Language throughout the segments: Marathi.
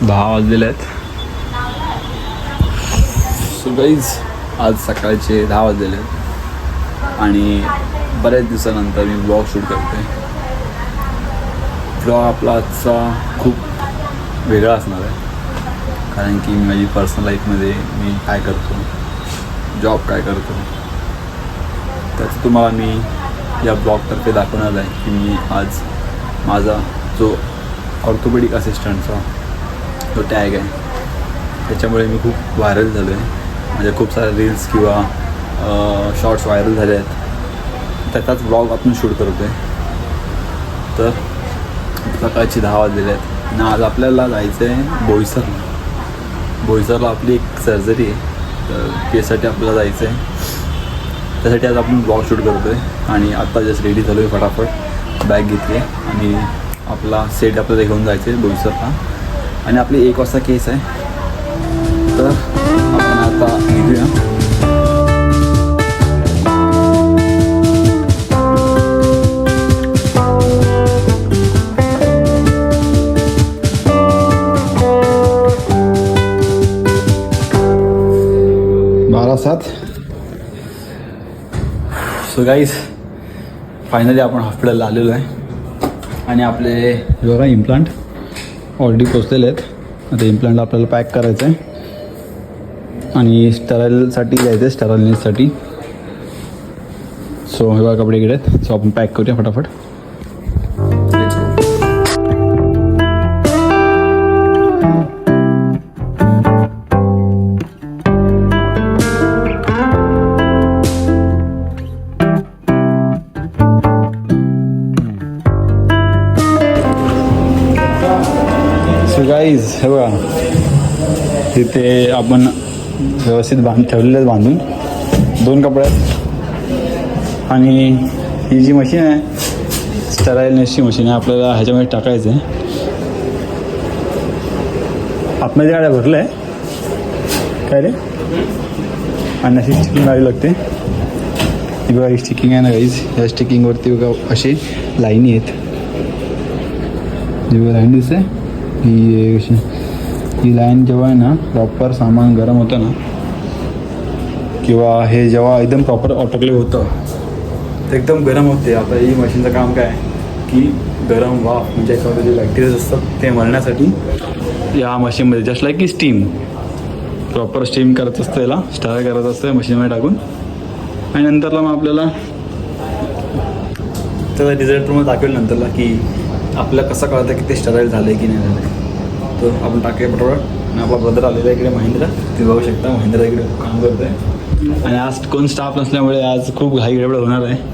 10 वाजलेले आहेत. सो गाईज आज सकाळचे 10 वाजलेले आहेत आणि बऱ्याच दिवसानंतर मी ब्लॉग शूट करते. ब्लॉग आपला आजचा खूप वेगळा असणार आहे, कारण की माझी पर्सनल लाईफमध्ये मी काय करतो, जॉब काय करतो, त्याचं तुम्हाला मी या ब्लॉगतर्फे दाखवणार आहे की मी आज माझा जो ऑर्थोपेडिक असिस्टंटचा जो टॅग आहे त्याच्यामुळे मी खूप व्हायरल झालो आहे. माझे खूप सारे रील्स किंवा शॉर्ट्स व्हायरल झाले आहेत, त्याचाच ब्लॉग आपण शूट करतो आहे. तर सकाळची 10 वाजलेले आहेत आणि आज आपल्याला जायचं आहे बोईसरला आपली एक सर्जरी आहे. तर त्यासाठी आपल्याला जायचं आहे, त्यासाठी आज आपण ब्लॉग शूट करतो आहे. आणि आत्ता जस्ट रेडी झालो आहे, फटाफट बॅग घेतली आहे आणि आपला सेट आपल्याला घेऊन जायचं आहे बोईसरला. आणि आपली 1 वाजता केस आहे, तर आपण आता निघूया. सो गाईज फायनली आपण हॉस्पिटलला आलेलो आहे आणि आपले बघा इम्प्लांट ऑलरेडी पोचलेले आहेत. आता इम्प्लांट आपल्याला पॅक करायचं आहे आणि स्टराईलसाठी जायचं आहे, स्टराईलनेससाठी. सो हे बघा कपडे गिडे आहेत, सो आपण पॅक करूया फटाफट. गाईज हे बघा, तिथे आपण व्यवस्थित ठेवलेले आहेत बांधून 2 कपडे आहेत. आणि ही जी मशीन आहे स्टराईलनेसची मशीन आहे, आपल्याला ह्याच्यामध्ये टाकायचं आहे. आतमध्ये गाड्या भरलं आहे काय रे, आणि अशी स्टिकिंग लावावी लागते. ही बघा ही स्टिकिंग आहे ना गाईज, ह्या स्टिकिंगवरती बघा अशी लाईनी आहेत. जी बघा लाईन दिसते, ही लाईन जेव्हा आहे ना प्रॉपर सामान गरम होतं ना, किंवा हे जेव्हा एकदम प्रॉपर ऑटोक्लेव्ह होतं तर एकदम गरम होते. आता ही मशीनचं काम काय आहे की गरम वाफ म्हणजे याच्यामध्ये जे बॅक्टेरियाज असतात ते मरण्यासाठी या मशीनमध्ये जस्ट लाईक की स्टीम प्रॉपर स्टीम करत असतं, याला स्टराईल करत असतं मशीनमध्ये टाकून. आणि नंतरला मग आपल्याला त्याचा रिझल्ट मग दाखवेल नंतरला की आपल्याला कसं कळतं की ते स्टराईल झालं आहे की नाही झालं आहे. तर आपण टाकूया पटोळा. आणि आपला ब्रदर आलेला आहे इकडे महेंद्र, ते बघू शकता महेंद्र इकडे काम करतो आहे. आणि आज कोण स्टाफ नसल्यामुळे आज खूप घाई गडबड होणार आहे.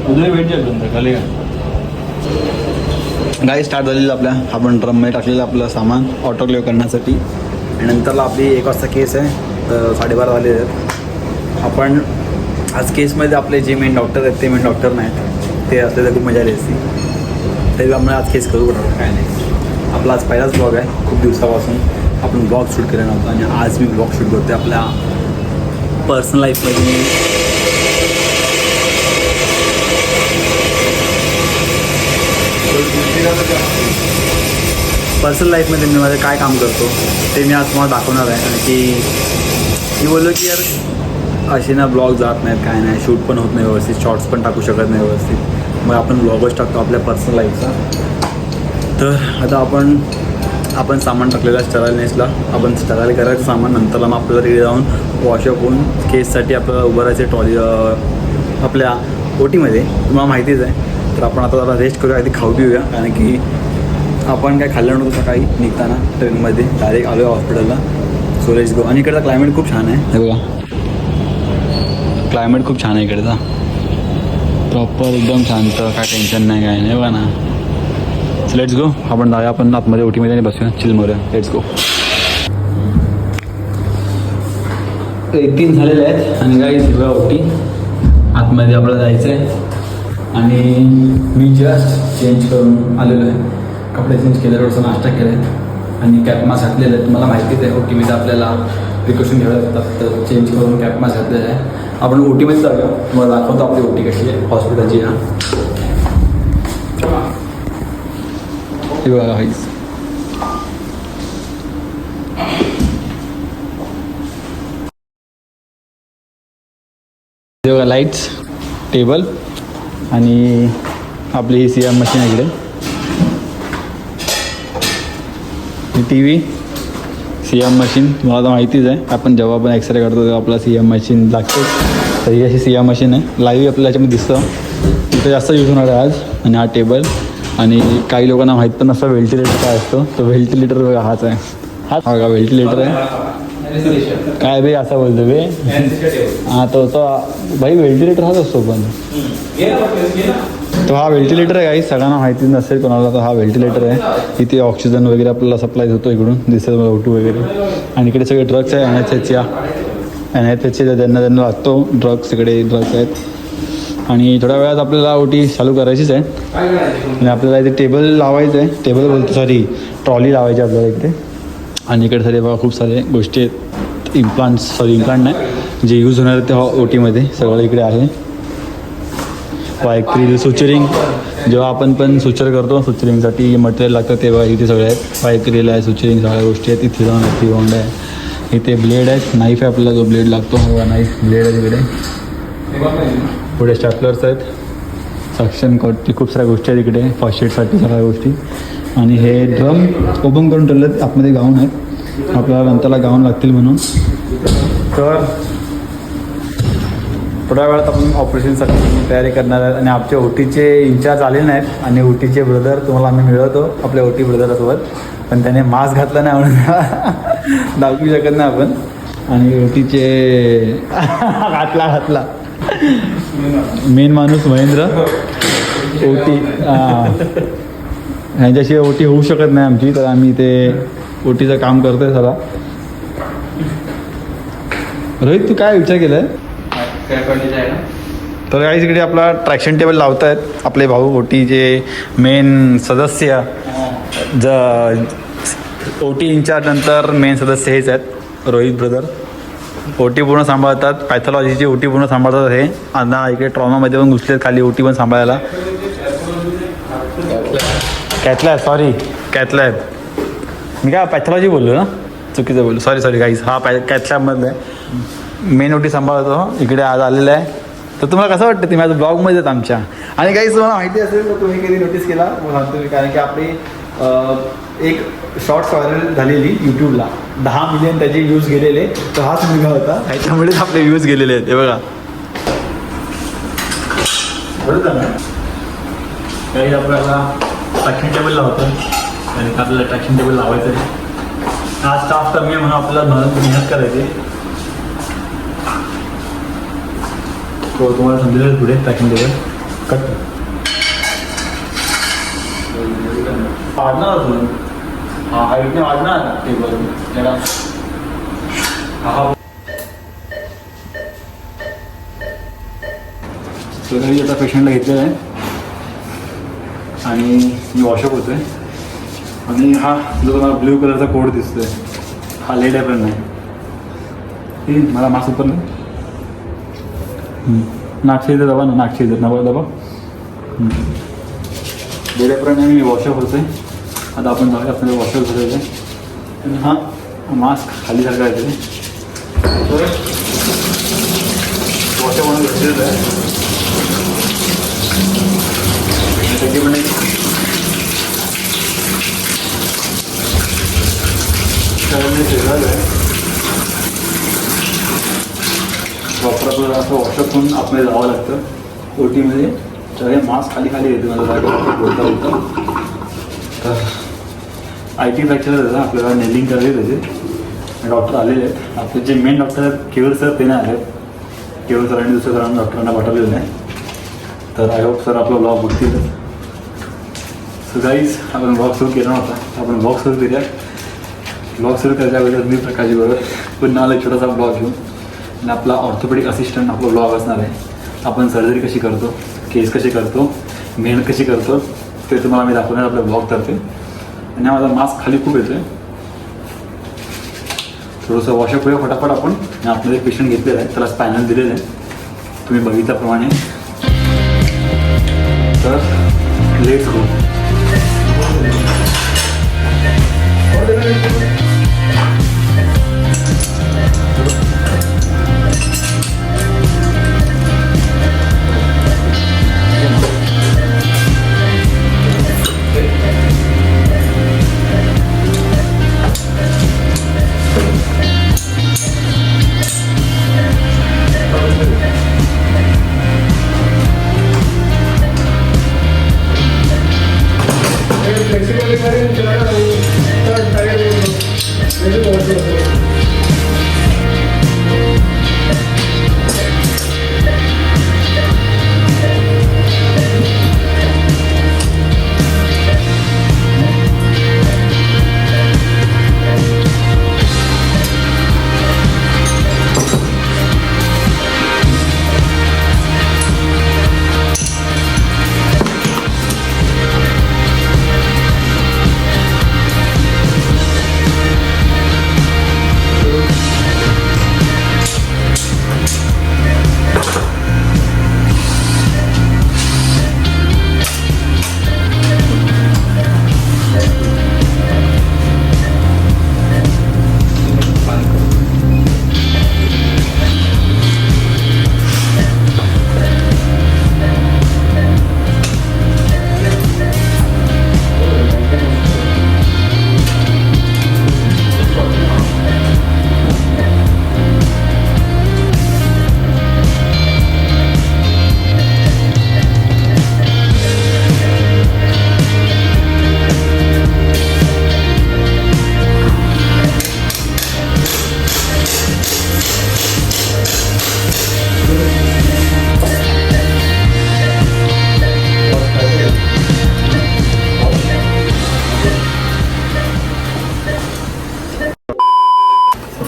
उद्या भेट द्या खाली का गाडी स्टार्ट झालेली आपल्या. आपण ड्रममध्ये टाकलेलं आपलं सामान ऑटोक्लेव्ह करण्यासाठी. आणि नंतरला आपली 1 वाजता केस आहे, तर 12:30 झाले आहेत. आपण आज केसमध्ये आपले जे मेन डॉक्टर आहेत ते मेन डॉक्टर नाहीत, ते असले तर खूप मजा आली असती. तरी आपण आज केस करू पडतो, काय नाही. आपला आज पहिलाच ब्लॉग आहे, खूप दिवसापासून आपण ब्लॉग शूट केला नव्हता आणि आज मी ब्लॉग शूट करते आपल्या पर्सनल लाईफमध्ये. पर्सनल लाईफमध्ये मी माझं काय काम करतो ते मी आज तुम्हाला दाखवणार आहे. कारण की मी बोललो की यार असे ना ब्लॉग जात नाहीत, काय नाही, शूट पण होत नाही व्यवस्थित, शॉर्ट्स पण टाकू शकत नाही व्यवस्थित, मग आपण ब्लॉगच टाकतो आपल्या पर्सनल लाईफचा. तर आता आपण सामान टाकलेलं आहे स्टराईलनेसला. आपण स्टराईल करायचं सामान, नंतरला मग आपल्याला रेडी जाऊन वॉशअप होऊन केससाठी आपल्याला उभं राहायचं ट्रॉली आपल्या ओटीमध्ये, तुम्हाला माहितीच आहे. तर आपण आता जरा रेस्ट करूया, आधी खाऊ पिऊया, कारण की आपण काय खाल्लं नव्हतं सकाळी निघताना ट्रेनमध्ये, डायरेक्ट आलो आहे हॉस्पिटलला. So let's go. आणि इकडचा क्लायमेट खूप छान आहे, हे बघा क्लायमेट खूप छान आहे इकडचा, प्रॉपर एकदम शांत, काय टेन्शन नाही, काय नाही बघा ना. So let's go. आपण जाऊया आपण आतमध्ये ओटीमध्ये आणि बसूया, चिल मारूया. Let's go. 3 झालेले आहेत आणि काही हिरव्या ओटी आतमध्ये आपल्याला जायचं आहे आणि मी जस्ट चेंज करून आलेलो आहे. कपडे चेंज केले, थोडंसं नाश्ता केला आहे आणि कॅप मास्क घातलेलं आहे. तुम्हाला माहितीच आहे ओटीमध्ये आपल्याला प्रिकॉशन घ्यावे लागतात, तर चेंज करून कॅप मास्क घातलेला आहे. आपण ओटीमध्ये जाऊया, तुम्हाला दाखवतो आपली ओटी कशी आहे हॉस्पिटलची. हे बघा हाईस, हे बघा लाईट्स, टेबल आणि आपली ही CM मशीन आहे इकडे. ही TV CM मशीन तुम्हाला माहितीच आहे, आपण जेव्हा आपण एक्सरे करतो तेव्हा आपला CM मशीन लागते. तर ही अशी CM मशीन आहे, लाईव्ह आपल्याला याच्यामध्ये दिसतं. तिथं जास्त यूज होणार आहे आज. आणि हा टेबल आणि काही लोकांना माहीत पण नसतं व्हेंटिलेटर काय असतो. तो व्हेंटिलेटर बघा हाच आहे, हा बघा व्हेंटिलेटर आहे. काय बे असं बोलतो बे, हां तो भाई व्हेंटिलेटर हाच असतो. पण तो हा व्हेंटिलेटर आहे काही सगळ्यांना माहिती नसेल कोणाला, तर हा व्हेंटिलेटर आहे. इथे ऑक्सिजन वगैरे आपल्याला सप्लाय होतो इकडून, दिसतं मला ओटू वगैरे. आणि इकडे सगळे ड्रग्स आहे NHHचे ज्यांना लागतो ड्रग्स, इकडे ड्रग्स आहेत. आणि थोड्या वेळात आपल्याला ओटी चालू करायचीच आहे आणि आपल्याला इथे टेबल लावायचं आहे, टेबल बोलतो सॉरी ट्रॉली लावायची आपल्याला इकडे. आणि इकडे सगळे बघा खूप सारे गोष्टी आहेत, इम्प्लांट नाही जे यूज होणार आहेत ते ओटीमध्ये सगळं इकडे आहे. वायक्रील, सुचरिंग, जेव्हा आपण पण सुचर करतो सुचरिंगसाठी मटेरियल लागतं तेव्हा इथे सगळे आहेत. वायक्रील आहे, सुचरिंग सगळ्या गोष्टी आहेत. इथे थिरॉन आहे, इथे ब्लेड आहेत, नाईफ आहे आपल्याला जो ब्लेड लागतो, हा नाईफ ब्लेड आहे तिकडे. पुढे स्टॅपलर्स आहेत, सक्शन कट, खूप साऱ्या गोष्टी आहेत इकडे फर्स्ट एडसाठी सगळ्या गोष्टी. आणि हे ड्रम ओपन करून ठेवलेत, आतमध्ये गाऊन आहेत, आपल्याला नंतरला गाऊन लागतील म्हणून. तर थोड्या वेळात आपण ऑपरेशनसाठी तयारी करणार आहेत. आणि आमच्या ओटीचे इंचार्ज आलेले नाहीत आणि ओटीचे ब्रदर तुम्हाला आम्ही मिळवतो आपल्या ओटी ब्रदरासोबत, पण त्याने मास्क घातला नाही म्हणून दाखवू शकत नाही आपण. आणि ओटीचे घातला मेन माणूस महेंद्र ओटी, ह्यांच्याशिवाय ओटी होऊ शकत नाही आमची, तर आम्ही ते ओटीचं काम करतोय सगळा. रोहित तू काय विचार केला आहे? तर काही इकडे आपला ट्रॅक्शन टेबल लावत आहेत आपले भाऊ ओटीचे मेन सदस्य. ओटी इंचार्ज नंतर मेन सदस्य हेच आहेत रोहित ब्रदर. ओटी पूर्ण सांभाळतात, पॅथॉलॉजीची ओटी पूर्ण सांभाळतात. हे आता इकडे ट्रॉमामध्ये पण घुसलेत खाली ओटी पण सांभाळायला. कॅथलॅब मी काय पॅथॉलॉजी बोललो ना, चुकीचं बोललो, सॉरी गाईज. हा कॅथलॅबमधलं आहे, मेन ओटी सांभाळतो इकडे आज आलेला आहे. तर तुम्हाला कसं वाटतं तुम्ही आज ब्लॉगमध्ये आहेत आमच्या. आणि काही तुम्हाला माहिती असेल तर तुम्ही कधी नोटीस केला तुम्ही, कारण की आपली एक शॉर्ट्स व्हायरल झालेली यूट्यूबला 10 मिलियन त्याचे व्ह्यूज गेलेले, तर हाच मुलगा होता, ह्याच्यामुळेच आपले व्ह्यूज गेलेले आहेत. हे बघा बरोबर ना. काही आपल्याला ट्रॅक्शन टेबल लावतं आणि आपल्याला ट्रॅक्शन टेबल लावायचं आहे. हा स्टाफ कमी आहे म्हणून आपल्याला मेहनत करायची. तो तुम्हाला समजेल पुढे ट्रॅकिंग टेबल कट वाढणार अजून, हा हाईटने वाढणार टेबल त्याला. हा सगळी आता पेशंटला घेतलेलं आहे आणि मी वॉशअप होतो आहे. आणि हा जो तुम्हाला ब्ल्यू कलरचा कोड दिसतोय हा लेड एप्रन आहे. मला मास्क उपर नाही, नागशे इथं दबा ना, नागशे इथं नवा दबा. लेड एप्रन आहे, मी वॉशअप होतो आहे. आता आपण जाऊया आपल्याला वॉशअप झालेलं आहे. आणि हा मास्क खाली सारखा आहे वॉशअप म्हणून घेतलेलं आहे. त्याची पण झालं आहे प्रॉपर आपल्याला असं वॉशअप करून आपल्याला जावं लागतं ओटीमध्ये. तर हे मास्क खाली येते मला बोलता बोलता. तर IT फ्रॅक्चर आहे आपल्याला नेलिंग करायची त्याचे. डॉक्टर आलेले आहेत आपले जे मेन डॉक्टर आहेत केवळ सर ते नाही आले. केवळ सर आणि दुसऱ्या सरांना डॉक्टरांना पाठवलेलं नाही. तर आय होप सर आपला ब्लॉग बघतील. सो गाईज आपण ब्लॉग सुरू केला नव्हता, आपण ब्लॉग सुरू केला. ब्लॉग सुरू करायच्या वेळेस मी प्रकाशबरोबर पुन्हा आला छोटासा ब्लॉग घेऊन. आणि आपला ऑर्थोपेडिक असिस्टंट आपला ब्लॉग असणार आहे. आपण सर्जरी कशी करतो, केस कशी करतो, मेहनत कशी करतो ते तुम्हाला मी दाखवणार आपल्या ब्लॉगतर्फे. आणि माझा मास्क खाली खूप येतो आहे, थोडंसं वॉशअप करूया फटाफट. आपण आपल्याला पेशंट घेतलेलं आहे, त्याला स्पायनल दिलेलं आहे तुम्ही बघितल्याप्रमाणे. तर let's go.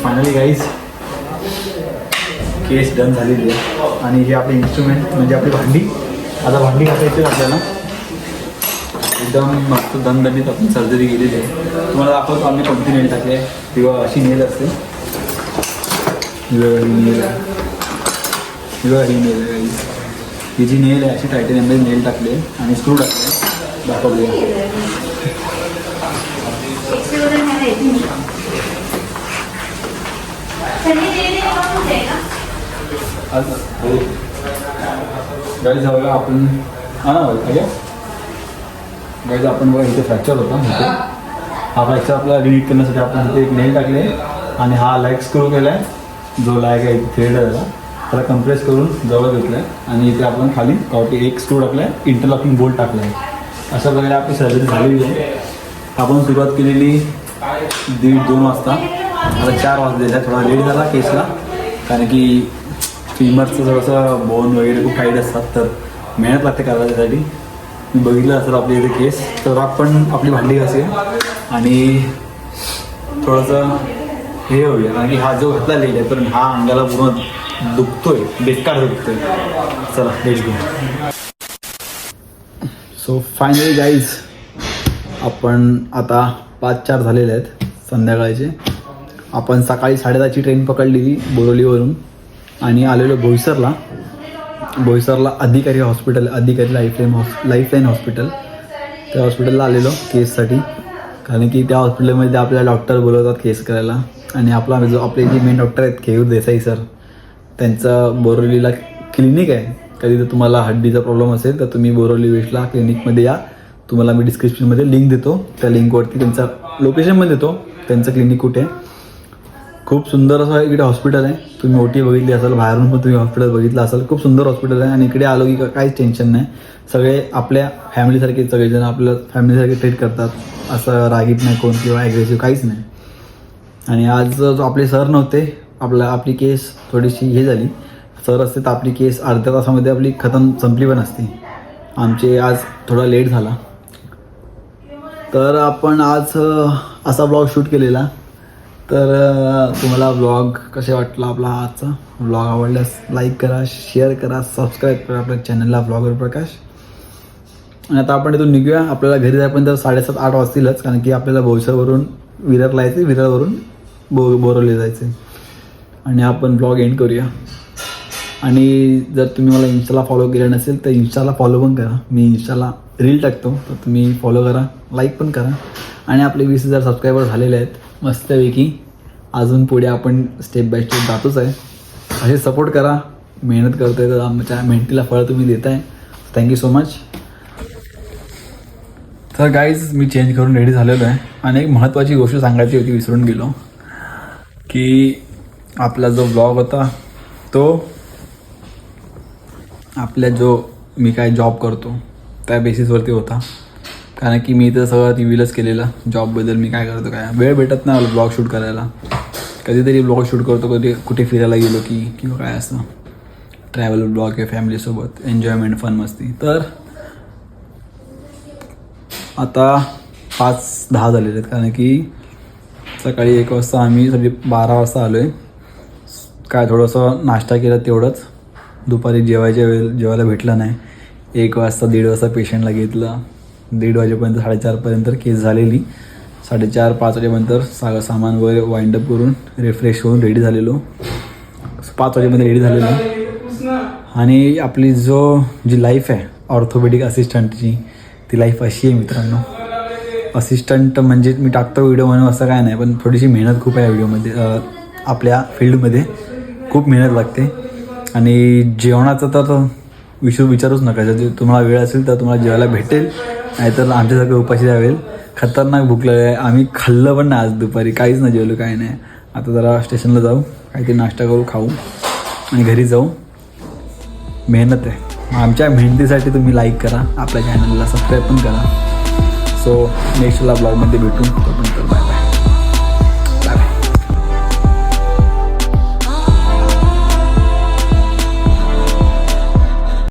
Finally guys case done झालेली आहे. आणि हे आपले इन्स्ट्रुमेंट म्हणजे आपली भांडी. आता भांडी घासायची आपल्याला एकदम मस्त दणदणीत आपण सर्जरी केलेली आहे. तुम्हाला दाखवतो आम्ही कोणती नेल टाकली आहे किंवा अशी नेल असते. ही नेल आहे, ही नेल आहे. ही जी नेल आहे अशी टायटॅनियममध्ये नेल टाकले आणि स्क्रू टाकले. दाखवूया गाईज. जाऊया आपण गाईज आपण बघा इथे फ्रॅक्चर होता. हा फ्रॅक्चर आपल्याला रिलीट करण्यासाठी आपण इथे एक नेल टाकले आणि हा लाईट स्क्रू केला आहे. जो लाईक आहे इथे थ्रेड आहे त्याला कंप्रेस करून जवळ घेतला आहे आणि इथे आपण खाली कावटी एक स्क्रू टाकला आहे, इंटरलॉकिंग बोल्ट टाकला आहे. अशा प्रकारे आपली सर्जरी झालेली आहे. आपण सुरुवात केलेली 1:30-2 वाजता. आता 4 वाजलेला आहे. थोडा लेट झाला केसला कारण की फिमरचं थोडंसं बोन वगैरे खूप टाईट असतात, तर मेहनत लागते करायसाठी. मी बघितलं असेल आपल्या इथे केस. तर आपण आपली भांडी घासूया आणि थोडंसं हे होऊया कारण की हा जो घातला लेट आहे तर हा अंगाला पूर्ण दुखतोय, बेकार दुखतोय. चला let's go. So finally guys आपण आता 5-4 झालेले आहेत संध्याकाळचे. आपण सकाळी 10:30ची ट्रेन पकडलेली बोरिवलीवरून आणि आलेलो बोईसरला अधिकारी हॉस्पिटल, अधिकारी लाईफलाईन हॉस्पिटल. त्या हॉस्पिटलला आलेलो केससाठी कारण की त्या हॉस्पिटलमध्ये आपल्याला डॉक्टर बोलवतात केस करायला. आणि आपले जे मेन डॉक्टर आहेत केयूर देसाई सर, त्यांचं बोरिवलीला क्लिनिक आहे. कधी जर तुम्हाला हड्डीचा प्रॉब्लेम असेल तर तुम्ही बोरिवली वेस्टला क्लिनिकमध्ये या. तुम्हाला मी डिस्क्रिप्शनमध्ये लिंक देतो, त्या लिंकवरती त्यांचा लोकेशन पण देतो त्यांचं क्लिनिक कुठे आहे. खूप सुंदर असं इकडे हॉस्पिटल आहे. तुम्ही ओटी बघितली असेल, बाहेरून पण तुम्ही हॉस्पिटल बघितलं असेल. खूप सुंदर हॉस्पिटल आहे आणि इकडे आलो की काहीच टेन्शन नाही. सगळे आपल्या फॅमिलीसारखे, सगळेजण आपल्या फॅमिलीसारखे ट्रीट करतात. असं रागीत नाही कोण किंवा ॲग्रेसिव्ह काहीच नाही. आणि आज जो आपले सर नव्हते, आपली केस थोडीशी हे झाली. सर असते तर आपली केस अर्ध्या तासामध्ये आपली संपली पण असते. आमचे आज थोडा लेट झाला. तर आपण आज असा ब्लॉग शूट केलेला तर तुम्हाला ब्लॉग कसे वाटला आपला आजचा ब्लॉग आवडल्यास लाईक करा, शेअर करा, सबस्क्राईब करा आपल्या चॅनलला ब्लॉगर प्रकाश. आणि आता आपण इथून निघूया. आपल्याला घरी जायपर्यंत 7:30-8 वाजतीलच, कारण की आपल्याला भोईसरवरून विरारला यायचं, विरारवरून बोरवले जायचे. आणि आपण ब्लॉग एंड करूया. आणि जर तुम्ही मला इंस्टाला फॉलो केलं नसेल तर इंस्टाला फॉलो पण करा. मी इंस्टाला रील टाकतो, तर तुम्ही फॉलो करा, लाईक पण करा. आणि आपले 20,000 सबस्क्रायबर झालेले आहेत मस्तपैकी. अजून पुढे आपण स्टेप बाय स्टेप जातोच आहे. असे सपोर्ट करा, मेहनत करतो आहे तर आमच्या मेहनतीला फळ तुम्ही देताय. Thank you so much. तर गाईज मी चेंज करून रेडी झालेलो आहे. आणि एक महत्त्वाची गोष्ट सांगायची होती, विसरून गेलो, की आपला जो ब्लॉग होता तो आपल्या मी काय जॉब करतो त्या बेसिसवरती होता. कारण की मी तर सगळं रिव्हीलच केलेलं जॉबबद्दल, मी काय करतो, काय वेळ भेटत नाही मला ब्लॉग शूट करायला. कधीतरी ब्लॉग शूट करतो, कधी कुठे फिरायला गेलो की किंवा काय असं ट्रॅव्हल ब्लॉग आहे फॅमिलीसोबत, एन्जॉयमेंट, फन मस्ती. तर आता 5:10 झालेले आहेत, कारण की सकाळी 1 वाजता आम्ही सगळी 12 वाजता आलो आहे. काय थोडंसं नाश्ता केला तेवढंच. दुपारी जेवायला भेटलं नाही. 1 वाजता 1:30 वाजता पेशंटला घेतलं. 1:30 वाजेपर्यंत 4:30पर्यंत केस झालेली. 4:30-5 वाजेपर्यंत सगळं सामान वगैरे वाइंडअप करून रिफ्रेश होऊन रेडी झालेलो. 5 वाजेपर्यंत रेडी झालेलो. आणि आपली जी लाईफ आहे ऑर्थोपेडिक असिस्टंटची, ती लाईफ अशी आहे मित्रांनो. असिस्टंट म्हणजे मी टाकतो व्हिडिओ म्हणून असं काय नाही, पण थोडीशी मेहनत खूप आहे व्हिडिओमध्ये. आपल्या फील्डमध्ये खूप मेहनत लागते. आणि जेवणाचं तर विचारूच नका. जर तुम्हाला वेळ असेल तर तुम्हाला जेवायला भेटेल, नाहीतर आमच्यासारखं उपाशी राहावेल. खतरनाक भूक लागली आहे. आम्ही खाल्लं पण नाही आज दुपारी, काहीच नाही जेवलो, काही नाही. आता जरा स्टेशनला जाऊ, काहीतरी नाश्ता करू, खाऊ आणि घरी जाऊ. मेहनत आहे. आमच्या मेहनतीसाठी तुम्ही लाईक करा, आपल्या चॅनलला सबस्क्राईब पण करा. सो नेक्स्टला ब्लॉगमध्ये भेटू. तोपर्यंत बाय बाय.